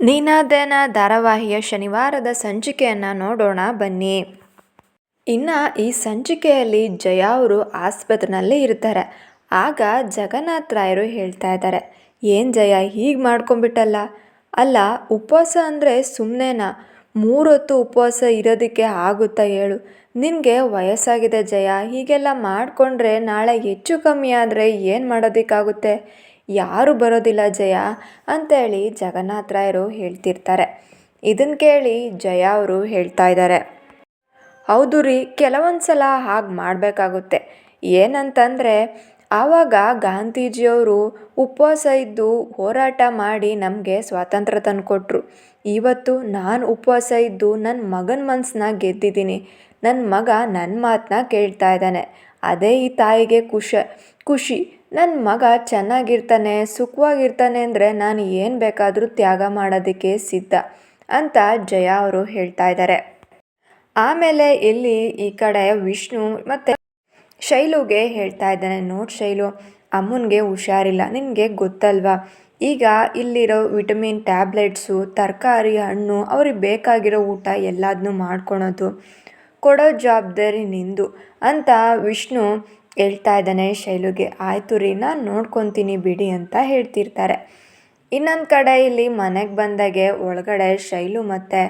ನೀನಾದೇನ ಧಾರಾವಾಹಿಯ ಶನಿವಾರದ ಸಂಚಿಕೆಯನ್ನು ನೋಡೋಣ ಬನ್ನಿ. ಇನ್ನು ಈ ಸಂಚಿಕೆಯಲ್ಲಿ ಜಯ ಅವರು ಆಸ್ಪತ್ರೆಯಲ್ಲಿ ಇರ್ತಾರೆ. ಆಗ ಜಗನ್ನಾಥ ರಾಯರು ಹೇಳ್ತಾ ಇದ್ದಾರೆ, ಏನು ಜಯ ಹೀಗೆ ಮಾಡ್ಕೊಂಬಿಟ್ಟಲ್ಲ, ಅಲ್ಲ ಉಪವಾಸ ಅಂದರೆ ಸುಮ್ಮನೆನಾ? 3 ಹೊತ್ತು ಉಪವಾಸ ಇರೋದಕ್ಕೆ ಆಗುತ್ತಾ ಹೇಳು? ನಿನಗೆ ವಯಸ್ಸಾಗಿದೆ ಜಯ, ಹೀಗೆಲ್ಲ ಮಾಡಿಕೊಂಡ್ರೆ ನಾಳೆ ಹೆಚ್ಚು ಕಮ್ಮಿ ಆದರೆ ಏನು ಮಾಡೋದಕ್ಕಾಗುತ್ತೆ? ಯಾರು ಬರೋದಿಲ್ಲ ಜಯ ಅಂತೇಳಿ ಜಗನ್ನಾಥ ರಾಯರು ಹೇಳ್ತಿರ್ತಾರೆ. ಇದನ್ನು ಕೇಳಿ ಜಯ ಅವರು ಹೇಳ್ತಾ ಇದ್ದಾರೆ, ಹೌದು ರೀ, ಕೆಲವೊಂದು ಸಲ ಹಾಗೆ ಮಾಡಬೇಕಾಗುತ್ತೆ. ಏನಂತಂದರೆ ಆವಾಗ ಗಾಂಧೀಜಿಯವರು ಉಪವಾಸ ಇದ್ದು ಹೋರಾಟ ಮಾಡಿ ನಮಗೆ ಸ್ವಾತಂತ್ರ್ಯ ತಂದುಕೊಟ್ರು. ಇವತ್ತು ನಾನು ಉಪವಾಸ ಇದ್ದು ನನ್ನ ಮಗನ ಮನಸ್ಸನ್ನ ಗೆದ್ದಿದ್ದೀನಿ. ನನ್ನ ಮಗ ನನ್ನ ಮಾತನ್ನ ಕೇಳ್ತಾ ಇದ್ದಾನೆ. ಅದೇ ಈ ತಾಯಿಗೆ ಖುಷಿ. ನನ್ನ ಮಗ ಚೆನ್ನಾಗಿರ್ತಾನೆ, ಸುಖವಾಗಿರ್ತಾನೆ ಅಂದರೆ ನಾನು ಏನು ಬೇಕಾದರೂ ತ್ಯಾಗ ಮಾಡೋದಕ್ಕೆ ಸಿದ್ಧ ಅಂತ ಜಯ ಅವರು ಹೇಳ್ತಾ ಇದ್ದಾರೆ. ಆಮೇಲೆ ಇಲ್ಲಿ ಈ ಕಡೆ ವಿಷ್ಣು ಮತ್ತು ಶೈಲುಗೆ ಹೇಳ್ತಾ ಇದ್ದಾನೆ, ನೋಡಿ ಶೈಲು, ಅಮ್ಮನಿಗೆ ಹುಷಾರಿಲ್ಲ, ನಿನಗೆ ಗೊತ್ತಲ್ವಾ, ಈಗ ಇಲ್ಲಿರೋ ವಿಟಮಿನ್ ಟ್ಯಾಬ್ಲೆಟ್ಸು, ತರಕಾರಿ, ಹಣ್ಣು, ಅವ್ರಿಗೆ ಬೇಕಾಗಿರೋ ಊಟ ಎಲ್ಲದನ್ನೂ ಮಾಡ್ಕೊಳೋದು, ಕೊಡೋ ಜವಾಬ್ದಾರಿ ನಿಂದು ಅಂತ ವಿಷ್ಣು ಹೇಳ್ತಾ ಇದ್ದಾನೆ ಶೈಲುಗೆ. ಆಯಿತು ರೀ, ನಾನು ನೋಡ್ಕೊತೀನಿ ಬಿಡಿ ಅಂತ ಹೇಳ್ತಿರ್ತಾರೆ. ಇನ್ನೊಂದು ಕಡೆ ಇಲ್ಲಿ ಮನೆಗೆ ಬಂದಾಗೆ ಒಳಗಡೆ ಶೈಲು ಮತ್ತು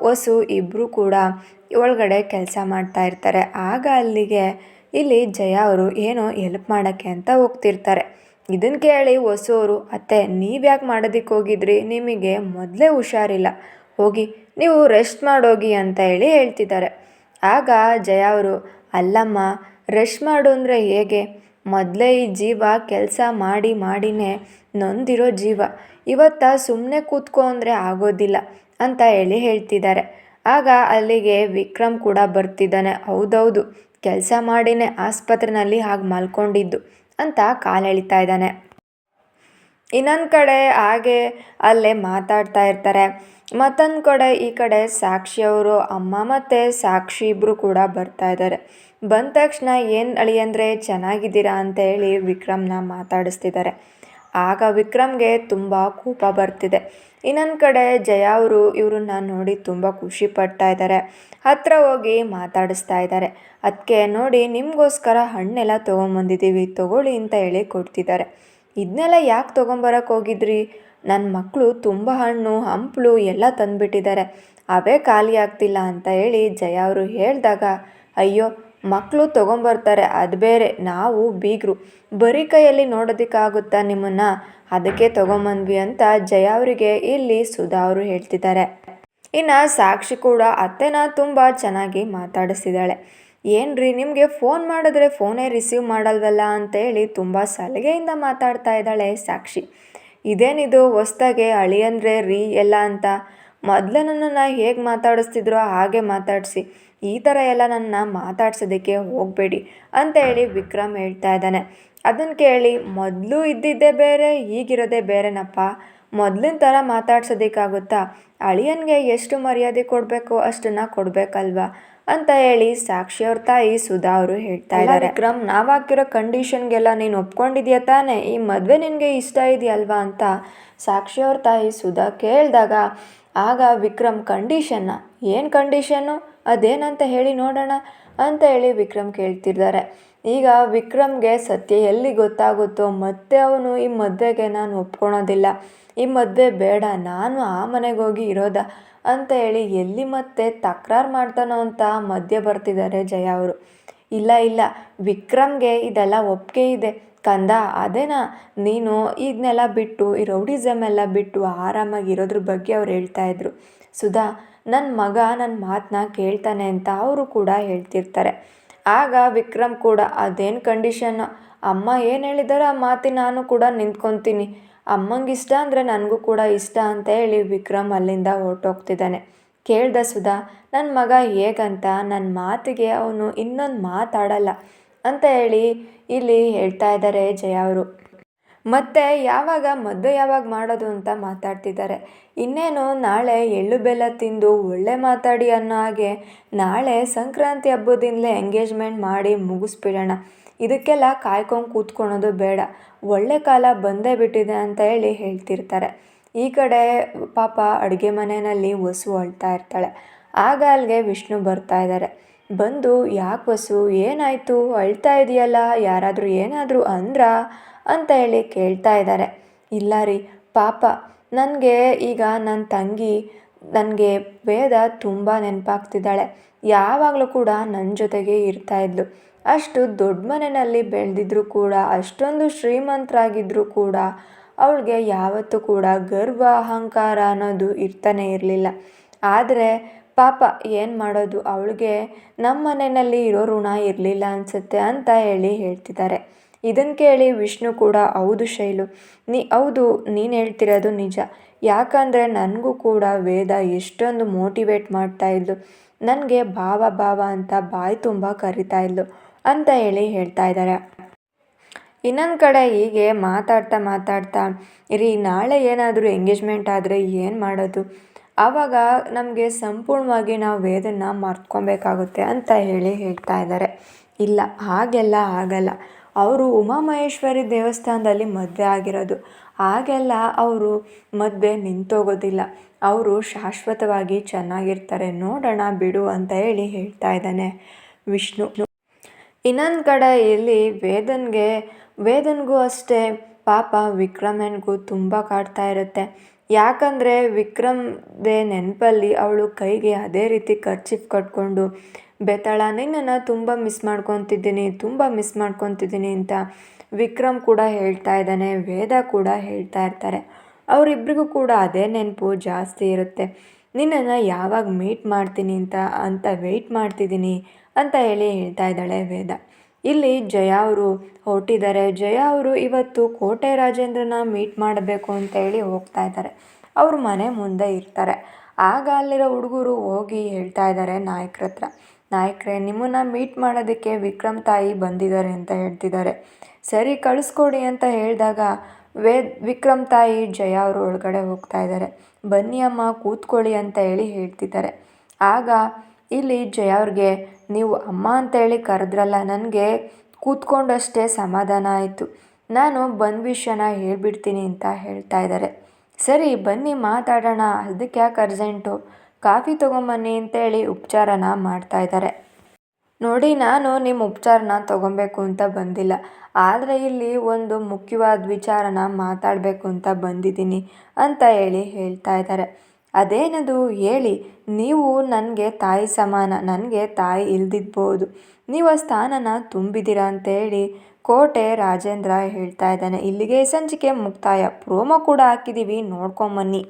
ವಸು ಇಬ್ಬರು ಕೂಡ ಒಳಗಡೆ ಕೆಲಸ ಮಾಡ್ತಾ ಇರ್ತಾರೆ. ಆಗ ಅಲ್ಲಿಗೆ ಇಲ್ಲಿ ಜಯ ಅವರು ಏನೋ ಎಲ್ಪ್ ಮಾಡೋಕ್ಕೆ ಅಂತ ಹೋಗ್ತಿರ್ತಾರೆ. ಇದನ್ನು ಕೇಳಿ ವಸು ಅವರು, ಅತ್ತೆ ನೀವ್ಯಾಕೆ ಮಾಡೋದಕ್ಕೆ ಹೋಗಿದ್ರಿ, ನಿಮಗೆ ಮೊದಲೇ ಹುಷಾರಿಲ್ಲ, ಹೋಗಿ ನೀವು ರೆಸ್ಟ್ ಮಾಡೋಗಿ ಅಂತ ಹೇಳ್ತಿದ್ದಾರೆ. ಆಗ ಜಯ ಅವರು, ಅಲ್ಲಮ್ಮ, ರೆಸ್ಟ್ ಮಾಡು ಅಂದರೆ ಹೇಗೆ? ಮೊದಲೇ ಈ ಜೀವ ಕೆಲಸ ಮಾಡಿನೇ ನೊಂದಿರೋ ಜೀವ, ಇವತ್ತ ಸುಮ್ಮನೆ ಕೂತ್ಕೊ ಅಂದರೆ ಆಗೋದಿಲ್ಲ ಅಂತ ಹೇಳ್ತಿದ್ದಾರೆ. ಆಗ ಅಲ್ಲಿಗೆ ವಿಕ್ರಮ್ ಕೂಡ ಬರ್ತಿದ್ದಾನೆ. ಹೌದೌದು, ಕೆಲಸ ಮಾಡಿನೇ ಆಸ್ಪತ್ರೆಯಲ್ಲಿ ಹಾಗೆ ಮಲ್ಕೊಂಡಿದ್ದು ಅಂತ ಕಾಲು ಎಳಿತಾ ಇದ್ದಾನೆ. ಇನ್ನೊಂದು ಕಡೆ ಹಾಗೆ ಅಲ್ಲೇ ಮಾತಾಡ್ತಾ ಇರ್ತಾರೆ. ಮತ್ತೊಂದು ಕಡೆ ಈ ಕಡೆ ಸಾಕ್ಷಿಯವರು ಅಮ್ಮ ಮತ್ತು ಸಾಕ್ಷಿ ಇಬ್ಬರು ಕೂಡ ಬರ್ತಾ ಇದ್ದಾರೆ. ಬಂದ ತಕ್ಷಣ ಏನು ಅಳಿಯಂದರೆ ಚೆನ್ನಾಗಿದ್ದೀರಾ ಅಂತ ವಿಕ್ರಮ್ನ ಮಾತಾಡಿಸ್ತಿದ್ದಾರೆ. ಆಗ ವಿಕ್ರಮ್ಗೆ ತುಂಬ ಕೋಪ ಬರ್ತಿದೆ. ಇನ್ನೊಂದು ಕಡೆ ಜಯ ಅವರು ಇವ್ರನ್ನ ನೋಡಿ ತುಂಬ ಖುಷಿ ಪಡ್ತಾ ಇದ್ದಾರೆ. ಹತ್ತಿರ ಹೋಗಿ ಮಾತಾಡಿಸ್ತಾ ಇದ್ದಾರೆ. ಅದಕ್ಕೆ ನೋಡಿ, ನಿಮಗೋಸ್ಕರ ಹಣ್ಣೆಲ್ಲ ತೊಗೊಂಬಂದಿದ್ದೀವಿ, ತೊಗೊಳ್ಳಿ ಅಂತ ಕೊಡ್ತಿದ್ದಾರೆ. ಇದನ್ನೆಲ್ಲ ಯಾಕೆ ತೊಗೊಂಬರಕ್ಕೆ ಹೋಗಿದ್ರಿ? ನನ್ನ ಮಕ್ಕಳು ತುಂಬ ಹಣ್ಣು ಹಂಪಲು ಎಲ್ಲ ತಂದುಬಿಟ್ಟಿದ್ದಾರೆ, ಅವೇ ಖಾಲಿ ಆಗ್ತಿಲ್ಲ ಅಂತ ಜಯ ಅವರು ಹೇಳಿದಾಗ, ಅಯ್ಯೋ ಮಕ್ಕಳು ತೊಗೊಂಬರ್ತಾರೆ, ಅದು ಬೇರೆ, ನಾವು ಬೀಗರು ಬರೀ ಕೈಯಲ್ಲಿ ನೋಡೋದಕ್ಕಾಗುತ್ತಾ ನಿಮ್ಮನ್ನು, ಅದಕ್ಕೆ ತೊಗೊಂಬಂದ್ವಿ ಅಂತ ಜಯ ಅವರಿಗೆ ಇಲ್ಲಿ ಸುಧಾ ಅವರು ಹೇಳ್ತಿದ್ದಾರೆ. ಇನ್ನು ಸಾಕ್ಷಿ ಕೂಡ ಅತ್ತೆನ ತುಂಬ ಚೆನ್ನಾಗಿ ಮಾತಾಡಿಸಿದ್ದಾಳೆ. ಏನ್ರಿ, ನಿಮಗೆ ಫೋನ್ ಮಾಡಿದ್ರೆ ಫೋನೇ ರಿಸೀವ್ ಮಾಡಲ್ವಲ್ಲ ಅಂತೇಳಿ ತುಂಬ ಸಲಿಗೆಯಿಂದ ಮಾತಾಡ್ತಾ ಇದ್ದಾಳೆ ಸಾಕ್ಷಿ. ಇದೇನಿದು ಹೊಸ್ದಾಗೆ ಅಳಿಯಂದ್ರೆ ರೀ ಎಲ್ಲ ಅಂತ, ಮೊದಲೇ ನನ್ನನ್ನು ಹೇಗೆ ಮಾತಾಡಿಸ್ತಿದ್ರೋ ಹಾಗೆ ಮಾತಾಡಿಸಿ, ಈ ಥರ ಎಲ್ಲ ನನ್ನ ಮಾತಾಡ್ಸೋದಕ್ಕೆ ಹೋಗಬೇಡಿ ಅಂತ ವಿಕ್ರಮ್ ಹೇಳ್ತಾ ಇದ್ದಾನೆ. ಅದನ್ನು ಕೇಳಿ, ಮೊದಲು ಇದ್ದಿದ್ದೇ ಬೇರೆ, ಈಗಿರೋದೇ ಬೇರೆನಪ್ಪ, ಮೊದಲಿನ ಥರ ಮಾತಾಡ್ಸೋದಕ್ಕಾಗುತ್ತಾ? ಅಳಿಯನಿಗೆ ಎಷ್ಟು ಮರ್ಯಾದೆ ಕೊಡಬೇಕು ಅಷ್ಟನ್ನು ಕೊಡಬೇಕಲ್ವಾ ಅಂತ ಸಾಕ್ಷಿಯವ್ರ ತಾಯಿ ಸುಧಾ ಅವರು ಹೇಳ್ತಾ ಇದ್ದಾರೆ. ವಿಕ್ರಮ್, ನಾವು ಹಾಕಿರೋ ಕಂಡೀಷನ್ಗೆಲ್ಲ ನೀನು ಒಪ್ಕೊಂಡಿದ್ಯಾ ತಾನೇ? ಈ ಮದುವೆ ನಿನಗೆ ಇಷ್ಟ ಇದೆಯಲ್ವಾ ಅಂತ ಸಾಕ್ಷಿಯವ್ರ ತಾಯಿ ಸುಧಾ ಕೇಳಿದಾಗ, ಆಗ ವಿಕ್ರಮ್, ಕಂಡೀಷನ್ನ? ಏನು ಕಂಡೀಷನ್ನು? ಅದೇನಂತ ಹೇಳಿ ನೋಡೋಣ ಅಂತ ವಿಕ್ರಮ್ ಕೇಳ್ತಿದ್ದಾರೆ. ಈಗ ವಿಕ್ರಮ್ಗೆ ಸತ್ಯ ಎಲ್ಲಿ ಗೊತ್ತಾಗುತ್ತೋ ಮತ್ತೆ ಅವನು ಈ ಮದುವೆಗೆ ನಾನು ಒಪ್ಕೊಳೋದಿಲ್ಲ, ಈ ಮದುವೆ ಬೇಡ, ನಾನು ಆ ಮನೆಗೆ ಹೋಗಿ ಇರೋದ ಅಂತ ಎಲ್ಲಿ ಮತ್ತೆ ತಕರಾರು ಮಾಡ್ತಾನೋ ಅಂತ ಮಧ್ಯೆ ಬರ್ತಿದ್ದಾರೆ ಜಯ ಅವರು. ಇಲ್ಲ, ವಿಕ್ರಮ್ಗೆ ಇದೆಲ್ಲ ಒಪ್ಪಿಗೆ ಇದೆ ಕಂದ, ಅದೇನಾ ನೀನು ಇದನ್ನೆಲ್ಲ ಬಿಟ್ಟು, ಈ ರೌಡಿಸಮ್ ಎಲ್ಲ ಬಿಟ್ಟು ಆರಾಮಾಗಿ ಇರೋದ್ರ ಬಗ್ಗೆ ಅವ್ರು ಹೇಳ್ತಾಯಿದ್ರು. ಸುಧಾ, ನನ್ನ ಮಗ ನನ್ನ ಮಾತನ್ನ ಕೇಳ್ತಾನೆ ಅಂತ ಅವರು ಕೂಡ ಹೇಳ್ತಿರ್ತಾರೆ. ಆಗ ವಿಕ್ರಮ್ ಕೂಡ, ಅದೇನು ಕಂಡೀಷನ್ನು, ಅಮ್ಮ ಏನು ಹೇಳಿದಾರೋ ಆ ಮಾತಿನ ನಾನು ಕೂಡ ನಿಂತ್ಕೊತೀನಿ, ಅಮ್ಮಂಗೆ ಇಷ್ಟ ಅಂದರೆ ನನಗೂ ಕೂಡ ಇಷ್ಟ ಅಂತ ವಿಕ್ರಮ್ ಅಲ್ಲಿಂದ ಹೊರಟೋಗ್ತಿದ್ದಾನೆ. ಕೇಳ್ದ ಸುಧಾ, ನನ್ನ ಮಗ ಹೇಗಂತ, ನನ್ನ ಮಾತಿಗೆ ಅವನು ಇನ್ನೊಂದು ಮಾತಾಡಲ್ಲ ಅಂತ ಇಲ್ಲಿ ಹೇಳ್ತಾ ಇದ್ದಾರೆ ಜಯ ಅವರು. ಮತ್ತು ಮದುವೆ ಯಾವಾಗ ಮಾಡೋದು ಅಂತ ಮಾತಾಡ್ತಿದ್ದಾರೆ. ಇನ್ನೇನು ನಾಳೆ ಎಳ್ಳು ಬೆಲ್ಲ ತಿಂದು ಒಳ್ಳೆ ಮಾತಾಡಿ ಅನ್ನೋ ಹಾಗೆ ನಾಳೆ ಸಂಕ್ರಾಂತಿ ಹಬ್ಬದಿಂದಲೇ ಎಂಗೇಜ್ಮೆಂಟ್ ಮಾಡಿ ಮುಗಿಸ್ಬಿಡೋಣ, ಇದಕ್ಕೆಲ್ಲ ಕಾಯ್ಕೊಂಡು ಕೂತ್ಕೊಳೋದು ಬೇಡ, ಒಳ್ಳೆ ಕಾಲ ಬಂದೇ ಬಿಟ್ಟಿದೆ ಅಂತ ಹೇಳ್ತಿರ್ತಾರೆ. ಈ ಕಡೆ ಪಾಪ ಅಡುಗೆ ಮನೆಯಲ್ಲಿ ವಸು ಅಳ್ತಾ ಇರ್ತಾಳೆ. ಆಗ ಅಲ್ಲಿಗೆ ವಿಷ್ಣು ಬರ್ತಾ ಇದ್ದಾರೆ. ಬಂದು ಯಾಕೆ ವಸು ಏನಾಯಿತು ಅಳ್ತಾ ಇದೆಯಲ್ಲ, ಯಾರಾದರೂ ಏನಾದರೂ ಅಂದ್ರಾ ಅಂತ ಹೇಳಿ ಕೇಳ್ತಾ ಇದ್ದಾರೆ. ಇಲ್ಲ ರೀ ಪಾಪ ನನಗೆ ಈಗ ನನ್ನ ತಂಗಿ ನನಗೆ ವೇದ ತುಂಬ ನೆನಪಾಗ್ತಿದ್ದಾಳೆ. ಯಾವಾಗಲೂ ಕೂಡ ನನ್ನ ಜೊತೆಗೆ ಇರ್ತಾ ಇದ್ಲು. ಅಷ್ಟು ದೊಡ್ಡ ಮನೆಯಲ್ಲಿ ಬೆಳೆದಿದ್ರು ಕೂಡ, ಅಷ್ಟೊಂದು ಶ್ರೀಮಂತರಾಗಿದ್ದರೂ ಕೂಡ ಅವಳಿಗೆ ಯಾವತ್ತೂ ಕೂಡ ಗರ್ವ ಅಹಂಕಾರ ಅನ್ನೋದು ಇರ್ತಾನೆ ಇರಲಿಲ್ಲ. ಆದರೆ ಪಾಪ ಏನು ಮಾಡೋದು, ಅವಳಿಗೆ ನಮ್ಮ ಮನೆಯಲ್ಲಿ ಇರೋ ಋಣ ಇರಲಿಲ್ಲ ಅನಿಸುತ್ತೆ ಅಂತ ಹೇಳಿ ಹೇಳ್ತಿದ್ದಾರೆ. ಇದನ್ನು ಕೇಳಿ ವಿಷ್ಣು ಕೂಡ ಹೌದು ಶೈಲು, ಹೌದು ನೀನು ಹೇಳ್ತಿರೋದು ನಿಜ. ಯಾಕಂದರೆ ನನಗೂ ಕೂಡ ವೇದ ಎಷ್ಟೊಂದು ಮೋಟಿವೇಟ್ ಮಾಡ್ತಾ ಇದ್ಲು, ನನಗೆ ಭಾವ ಭಾವ ಅಂತ ಬಾಯಿ ತುಂಬ ಕರಿತಾ ಇದ್ಲು ಅಂತ ಹೇಳಿ ಹೇಳ್ತಾ ಇದ್ದಾರೆ. ಇನ್ನೊಂದು ಕಡೆ ಹೀಗೆ ಮಾತಾಡ್ತಾ ರೀ ನಾಳೆ ಏನಾದರೂ ಎಂಗೇಜ್ಮೆಂಟ್ ಆದರೆ ಏನು ಮಾಡೋದು, ಆವಾಗ ನಮಗೆ ಸಂಪೂರ್ಣವಾಗಿ ನಾವು ವೇದನ್ನ ಮರ್ತ್ಕೊಬೇಕಾಗುತ್ತೆ ಅಂತ ಹೇಳಿ ಹೇಳ್ತಾ ಇದ್ದಾರೆ. ಇಲ್ಲ ಹಾಗೆಲ್ಲ ಆಗಲ್ಲ, ಅವರು ಉಮಾಮಹೇಶ್ವರಿ ದೇವಸ್ಥಾನದಲ್ಲಿ ಮದುವೆ ಆಗಿರೋದು. ಹಾಗೆಲ್ಲ ಅವರು ಮದುವೆ ನಿಂತೋಗೋದಿಲ್ಲ, ಅವರು ಶಾಶ್ವತವಾಗಿ ಚೆನ್ನಾಗಿರ್ತಾರೆ, ನೋಡೋಣ ಬಿಡು ಅಂತ ಹೇಳಿ ಹೇಳ್ತಾ ಇದ್ದಾನೆ ವಿಷ್ಣು. ಇನ್ನೊಂದು ಕಡೆ ಇಲ್ಲಿ ವೇದನ್ಗೂ ಅಷ್ಟೇ ಪಾಪ ವಿಕ್ರಮನ್ಗೂ ತುಂಬ ಕಾಡ್ತಾ ಇರುತ್ತೆ. ಯಾಕಂದರೆ ವಿಕ್ರಮ್ದೇ ನೆನಪಲ್ಲಿ ಅವಳು ಕೈಗೆ ಅದೇ ರೀತಿ ಕರ್ಚಿಫ್ ಕಟ್ಕೊಂಡು ಬೆತ್ತಳ ನಿನ್ನನ್ನು ತುಂಬ ಮಿಸ್ ಮಾಡ್ಕೊತಿದ್ದೀನಿ ಅಂತ ವಿಕ್ರಮ್ ಕೂಡ ಹೇಳ್ತಾ ಇದ್ದಾನೆ, ವೇದ ಕೂಡ ಹೇಳ್ತಾ ಇರ್ತಾರೆ. ಅವರಿಬ್ಬರಿಗೂ ಕೂಡ ಅದೇ ನೆನಪು ಜಾಸ್ತಿ ಇರುತ್ತೆ. ನಿನ್ನನ್ನು ಯಾವಾಗ ಮೀಟ್ ಮಾಡ್ತೀನಿ ಅಂತ ವೆಯ್ಟ್ ಮಾಡ್ತಿದ್ದೀನಿ ಅಂತ ಹೇಳಿ ಹೇಳ್ತಾ ಇದ್ದಾಳೆ ವೇದ. ಇಲ್ಲಿ ಜಯ ಅವರು ಹೊರಟಿದ್ದಾರೆ. ಜಯ ಅವರು ಇವತ್ತು ಕೋಟೆ ರಾಜೇಂದ್ರನ ಮೀಟ್ ಮಾಡಬೇಕು ಅಂತ ಹೇಳಿ ಹೋಗ್ತಾ ಇದ್ದಾರೆ. ಅವರು ಮನೆ ಮುಂದೆ ಇರ್ತಾರೆ. ಆಗ ಅಲ್ಲಿರೋ ಹುಡುಗರು ಹೋಗಿ ಹೇಳ್ತಾ ಇದ್ದಾರೆ ನಾಯಕರ ಹತ್ರ, ನಾಯಕರೇ ನಿಮ್ಮನ್ನು ಮೀಟ್ ಮಾಡೋದಕ್ಕೆ ವಿಕ್ರಮ್ ತಾಯಿ ಬಂದಿದ್ದಾರೆ ಅಂತ ಹೇಳ್ತಿದ್ದಾರೆ, ಸರಿ ಕಳಿಸ್ಕೊಡಿ ಅಂತ ಹೇಳಿದಾಗ ವಿಕ್ರಮ್ ತಾಯಿ ಜಯ ಅವರು ಒಳಗಡೆ ಹೋಗ್ತಾ ಇದ್ದಾರೆ. ಬನ್ನಿ ಅಮ್ಮ ಕೂತ್ಕೊಳ್ಳಿ ಅಂತ ಹೇಳಿ ಹೇಳ್ತಿದ್ದಾರೆ. ಆಗ ಇಲ್ಲಿ ಜಯ ಅವ್ರಿಗೆ ನೀವು ಅಮ್ಮ ಅಂತೇಳಿ ಕರೆದ್ರಲ್ಲ, ನನಗೆ ಕೂತ್ಕೊಂಡಷ್ಟೇ ಸಮಾಧಾನ ಆಯಿತು, ನಾನು ಬಂದ ವಿಷಯನ ಹೇಳ್ಬಿಡ್ತೀನಿ ಅಂತ ಹೇಳ್ತಾ ಇದ್ದಾರೆ. ಸರಿ ಬನ್ನಿ ಮಾತಾಡೋಣ, ಅದಕ್ಕೆ ಯಾಕೆ ಅರ್ಜೆಂಟು, ಕಾಫಿ ತೊಗೊಂಬನ್ನಿ ಅಂತೇಳಿ ಉಪಚಾರನ ಮಾಡ್ತಾ ಇದ್ದಾರೆ. ನೋಡಿ ನಾನು ನಿಮ್ಮ ಉಪಚಾರನ ತೊಗೊಬೇಕು ಅಂತ ಬಂದಿಲ್ಲ, ಆದರೆ ಇಲ್ಲಿ ಒಂದು ಮುಖ್ಯವಾದ ವಿಚಾರನ ಮಾತಾಡಬೇಕು ಅಂತ ಬಂದಿದ್ದೀನಿ ಅಂತ ಹೇಳಿ ಹೇಳ್ತಾ ಇದ್ದಾರೆ. ಅದೇನದು ಹೇಳಿ, ನೀವು ನನಗೆ ತಾಯಿ ಸಮಾನ, ನನಗೆ ತಾಯಿ ಇಲ್ದಿದ್ಬೋದು, ನೀವು ಆ ಸ್ಥಾನನ ತುಂಬಿದ್ದೀರಾ ಅಂತೇಳಿ ಕೋಟೆ ರಾಜೇಂದ್ರ ಹೇಳ್ತಾ ಇದ್ದಾನೆ. ಇಲ್ಲಿಗೆ ಸಂಚಿಕೆ ಮುಕ್ತಾಯ. ಪ್ರೋಮೋ ಕೂಡ ಹಾಕಿದ್ದೀವಿ, ನೋಡ್ಕೊಂಬನ್ನಿ.